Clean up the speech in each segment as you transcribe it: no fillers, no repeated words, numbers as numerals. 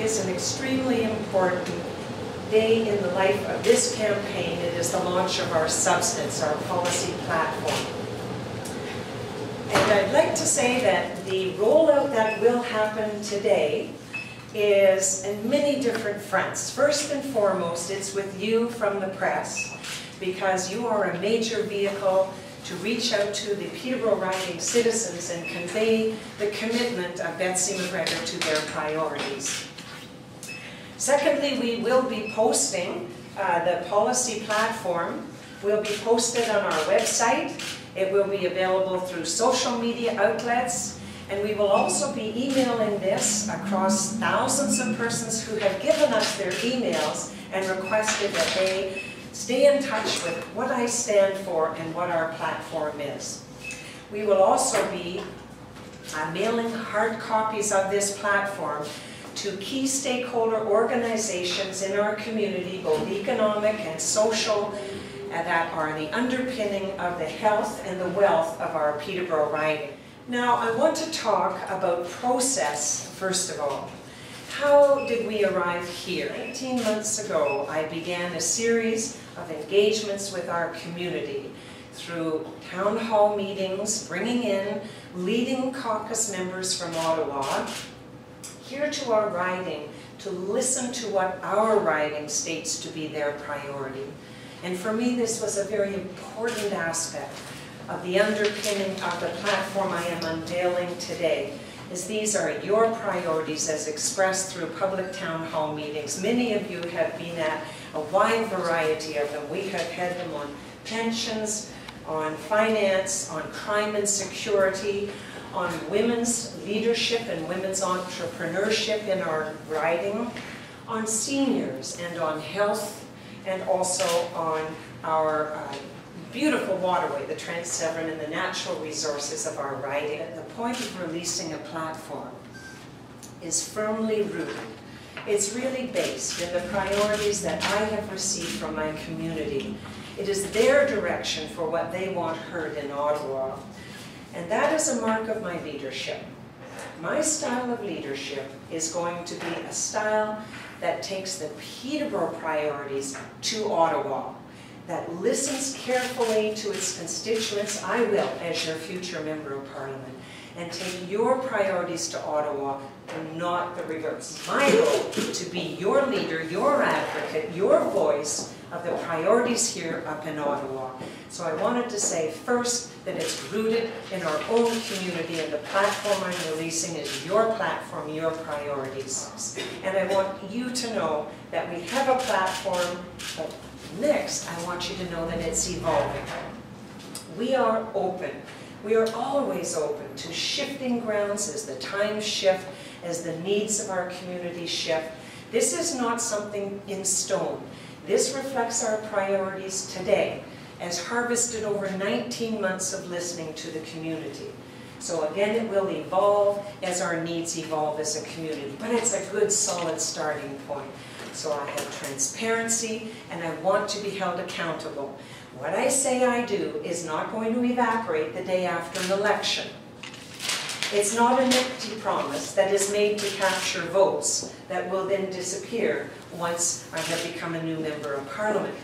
is an extremely important day in the life of this campaign. It is the launch of our substance, our policy platform. And I'd like to say that the rollout that will happen today is in many different fronts. First and foremost, it's with you from the press, because you are a major vehicle to reach out to the Peterborough riding citizens and convey the commitment of Betsy McGregor to their priorities. Secondly, we will be posting the policy platform. Will be posted on our website. It will be available through social media outlets, and we will also be emailing this across thousands of persons who have given us their emails and requested that they stay in touch with what I stand for and what our platform is. We will also be mailing hard copies of this platform to key stakeholder organizations in our community, both economic and social, that are the underpinning of the health and the wealth of our Peterborough riding. Now, I want to talk about process, first of all. How did we arrive here? 18 months ago, I began a series of engagements with our community through town hall meetings, bringing in leading caucus members from Ottawa here to our riding to listen to what our riding states to be their priority. And for me, this was a very important aspect of the underpinning of the platform I am unveiling today, is these are your priorities as expressed through public town hall meetings. Many of you have been at a wide variety of them. We have had them on pensions, on finance, on crime and security, on women's leadership and women's entrepreneurship in our riding, on seniors and on health, and also on our beautiful waterway, the Trent Severn, and the natural resources of our riding. The point of releasing a platform is firmly rooted. It's really based in the priorities that I have received from my community. It is their direction for what they want heard in Ottawa. And that is a mark of my leadership. My style of leadership is going to be a style that takes the Peterborough priorities to Ottawa, that listens carefully to its constituents. I will, as your future Member of Parliament, and take your priorities to Ottawa and not the reverse. My goal to be your leader, your advocate, your voice of the priorities here up in Ottawa. So I wanted to say first that it's rooted in our own community, and the platform I'm releasing is your platform, your priorities. And I want you to know that we have a platform, but next I want you to know that it's evolving. We are open. We are always open to shifting grounds as the times shift, as the needs of our community shift. This is not something in stone. This reflects our priorities today, as harvested over 19 months of listening to the community. So again, it will evolve as our needs evolve as a community, but it's a good solid starting point. So I have transparency, and I want to be held accountable. What I say I do is not going to evaporate the day after an election. It's not an empty promise that is made to capture votes that will then disappear once I have become a new Member of Parliament.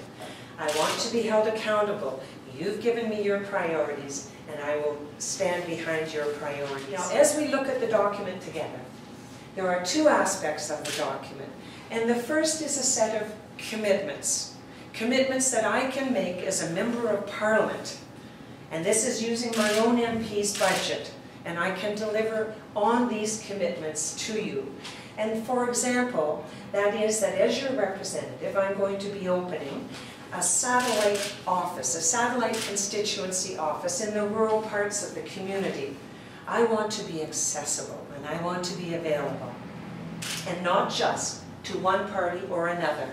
I want to be held accountable. You've given me your priorities, and I will stand behind your priorities. Now, as we look at the document together, there are two aspects of the document. And the first is a set of commitments. Commitments that I can make as a Member of Parliament. And this is using my own MP's budget. And I can deliver on these commitments to you. And for example, that is that as your representative, I'm going to be opening a satellite office, a satellite constituency office in the rural parts of the community. I want to be accessible, and I want to be available. And not just to one party or another.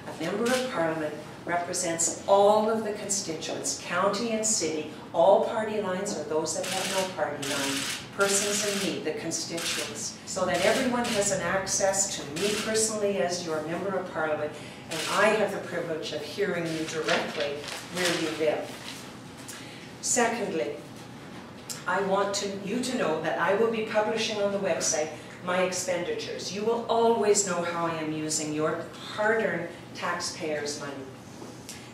A Member of Parliament represents all of the constituents, county and city. All party lines are those that have no party line. Persons in need, the constituents. So that everyone has an access to me personally as your Member of Parliament, and I have the privilege of hearing you directly where you live. Secondly, I want you to know that I will be publishing on the website my expenditures. You will always know how I am using your hard-earned taxpayers' money.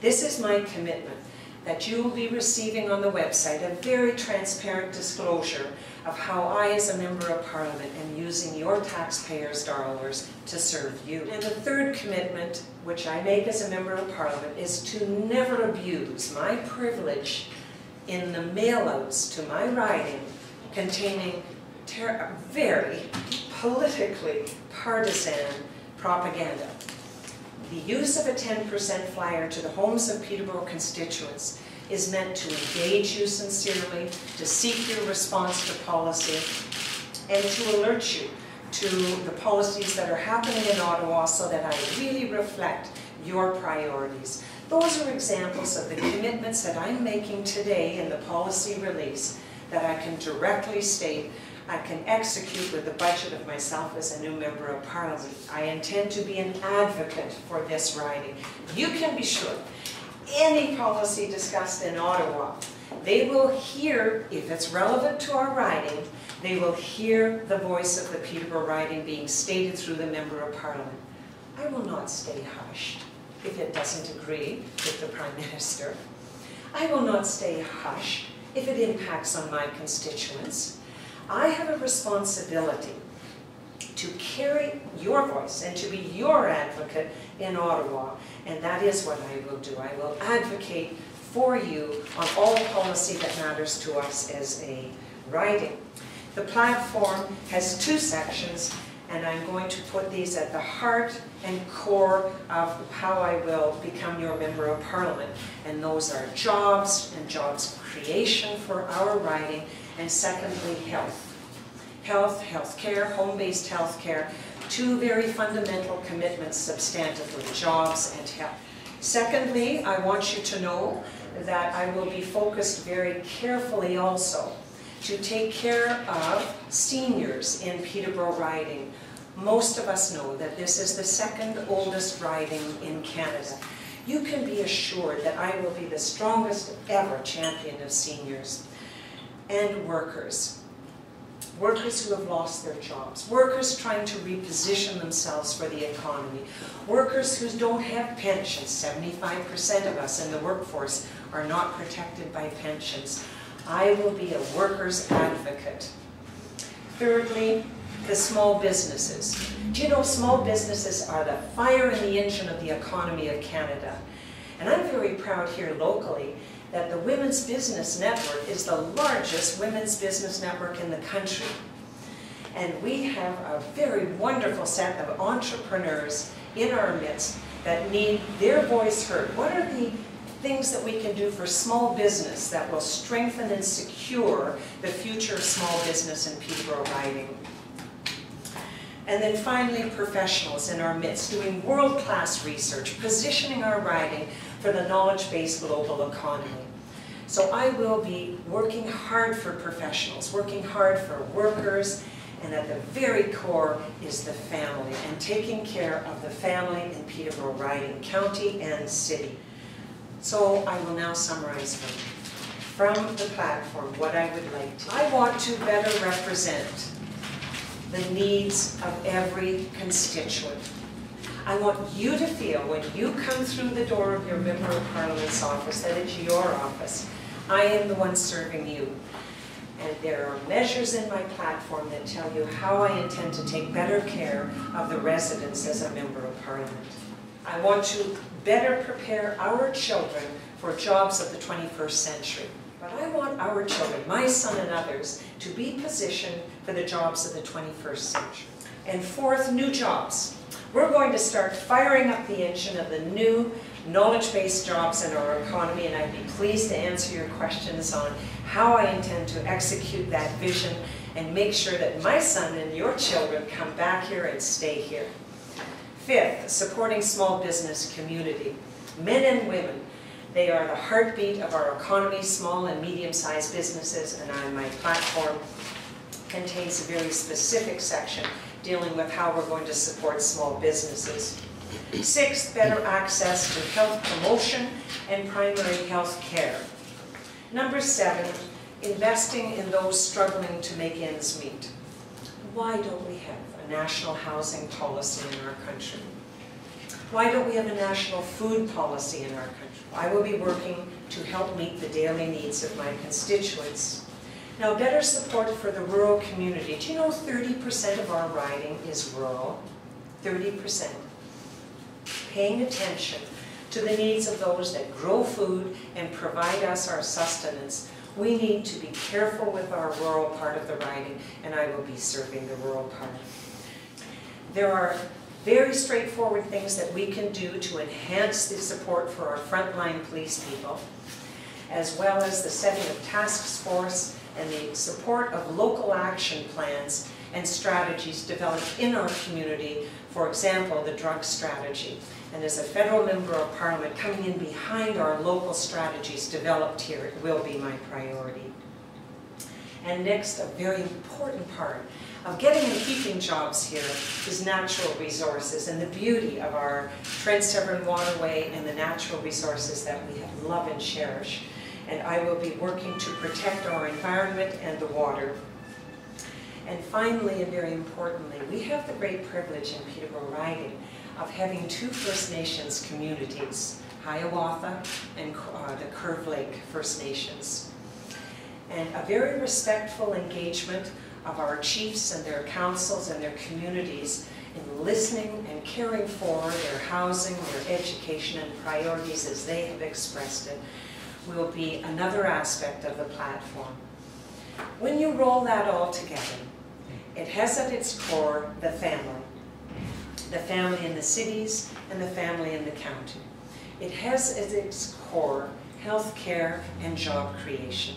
This is my commitment, that you will be receiving on the website a very transparent disclosure of how I, as a Member of Parliament, am using your taxpayers' dollars to serve you. And the third commitment, which I make as a Member of Parliament, is to never abuse my privilege in the mail-outs to my riding containing very politically partisan propaganda. The use of a 10% flyer to the homes of Peterborough constituents is meant to engage you sincerely, to seek your response to policy, and to alert you to the policies that are happening in Ottawa so that I really reflect your priorities. Those are examples of the commitments that I'm making today in the policy release that I can directly state I can execute with the budget of myself as a new Member of Parliament. I intend to be an advocate for this riding. You can be sure any policy discussed in Ottawa, they will hear, if it's relevant to our riding, they will hear the voice of the Peterborough riding being stated through the Member of Parliament. I will not stay hushed if it doesn't agree with the Prime Minister. I will not stay hushed if it impacts on my constituents. I have a responsibility to carry your voice and to be your advocate in Ottawa, and that is what I will do. I will advocate for you on all policy that matters to us as a riding. The platform has two sections, and I'm going to put these at the heart and core of how I will become your Member of Parliament. And those are jobs and jobs creation for our riding, and secondly, health. Health, healthcare, home-based healthcare, two very fundamental commitments substantively, jobs and health. Secondly, I want you to know that I will be focused very carefully also to take care of seniors in Peterborough riding. Most of us know that this is the second oldest riding in Canada. You can be assured that I will be the strongest ever champion of seniors and workers. Workers who have lost their jobs, workers trying to reposition themselves for the economy, workers who don't have pensions. 75% of us in the workforce are not protected by pensions. I will be a workers' advocate. Thirdly, the small businesses. Do you know small businesses are the fire in the engine of the economy of Canada? And I'm very proud here locally that the Women's Business Network is the largest women's business network in the country. And we have a very wonderful set of entrepreneurs in our midst that need their voice heard. What are the things that we can do for small business that will strengthen and secure the future of small business in Peterborough riding? And then finally, professionals in our midst doing world-class research, positioning our riding for the knowledge-based global economy. So I will be working hard for professionals, working hard for workers, and at the very core is the family, and taking care of the family in Peterborough riding, county and city. So I will now summarize from the platform what I would like to. I want to better represent the needs of every constituent. I want you to feel when you come through the door of your Member of Parliament's office that it's your office. I am the one serving you. And there are measures in my platform that tell you how I intend to take better care of the residents as a Member of Parliament. I want to better prepare our children for jobs of the 21st century. But I want our children, my son and others, to be positioned for the jobs of the 21st century. And fourth, new jobs. We're going to start firing up the engine of the new knowledge-based jobs in our economy, and I'd be pleased to answer your questions on how I intend to execute that vision and make sure that my son and your children come back here and stay here. Fifth, supporting small business community. Men and women, they are the heartbeat of our economy, small and medium-sized businesses, and my platform contains a very specific section dealing with how we're going to support small businesses. Sixth, better access to health promotion and primary health care. Number 7, investing in those struggling to make ends meet. why don't we have a national housing policy in our country? Why don't we have a national food policy in our country? I will be working to help meet the daily needs of my constituents. Now, better support for the rural community. Do you know 30% of our riding is rural? 30%. Paying attention to the needs of those that grow food and provide us our sustenance. We need to be careful with our rural part of the riding, and I will be serving the rural part. There are very straightforward things that we can do to enhance the support for our frontline police people, as well as the setting of task force and the support of local action plans and strategies developed in our community, for example, the drug strategy. And as a federal member of parliament, coming in behind our local strategies developed here, it will be my priority. And next, a very important part of getting and keeping jobs here is natural resources and the beauty of our Trent-Severn waterway and the natural resources that we have love and cherish. And I will be working to protect our environment and the water. And finally, and very importantly, we have the great privilege in Peterborough riding of having two First Nations communities, Hiawatha and the Curve Lake First Nations. And a very respectful engagement of our chiefs and their councils and their communities in listening and caring for their housing, their education and priorities as they have expressed it will be another aspect of the platform. When you roll that all together, it has at its core the family. The family in the cities and the family in the county. It has at its core health care and job creation.